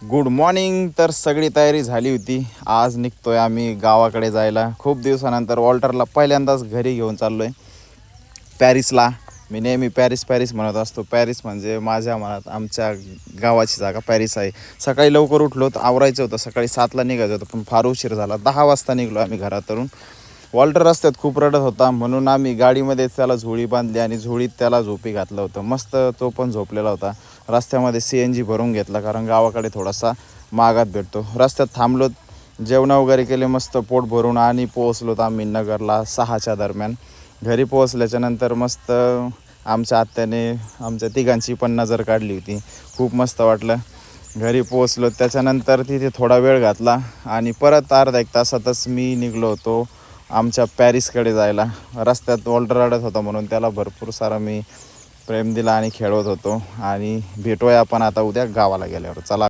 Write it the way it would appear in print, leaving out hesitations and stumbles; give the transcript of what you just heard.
Good morning. तर सगळी तयारी झाली होती. आज निघतोय आम्ही गावाकडे जायला. खूप दिवसानंतर वॉल्टरला पहिल्यांदाच घरी घेऊन चाललो आहे पॅरिसला. मी नेहमी पॅरिस पॅरिस म्हणत असतो. पॅरिस म्हणजे माझ्या मनात आमच्या गावाची जागा पॅरिस आहे. सकाळी लवकर उठलो तर आवरायचं होतं. सकाळी 7ला निघायचं होतं पण फार उशीर झाला. 10 वाजता निघलो आम्ही घरातून. वॉल्टर रस्त्यात खूप रडत होता म्हणून आम्ही गाडीमध्ये त्याला झोळी बांधली आणि झोळीत त्याला झोपी घातलं होतं. मस्त तो पण झोपलेला होता. रस्त्यामध्ये CNG भरून घेतला कारण गावाकडे थोडासा महागात भेटतो. रस्त्यात थांबलो, जेवण वगैरे केले मस्त पोट भरून आणि पोहोचलो तर आम्ही नगरला 6च्या दरम्यान. घरी पोहोचल्याच्यानंतर मस्त आमच्या आत्याने आमच्या तिघांची पण नजर काढली होती. खूप मस्त वाटलं. घरी पोहोचलो त्याच्यानंतर तिथे थोडा वेळ घातला आणि परत अर्धा एक तासातच मी निघलो होतो आमच्या पॅरिसकडे जायला. रस्त्यात वॉल्टर रडत होता म्हणून त्याला भरपूर सारा मी प्रेम दिला आणि खेळवत होतो. आणि भेटूया आपण आता उद्या गावाला गेल्यावर. चला.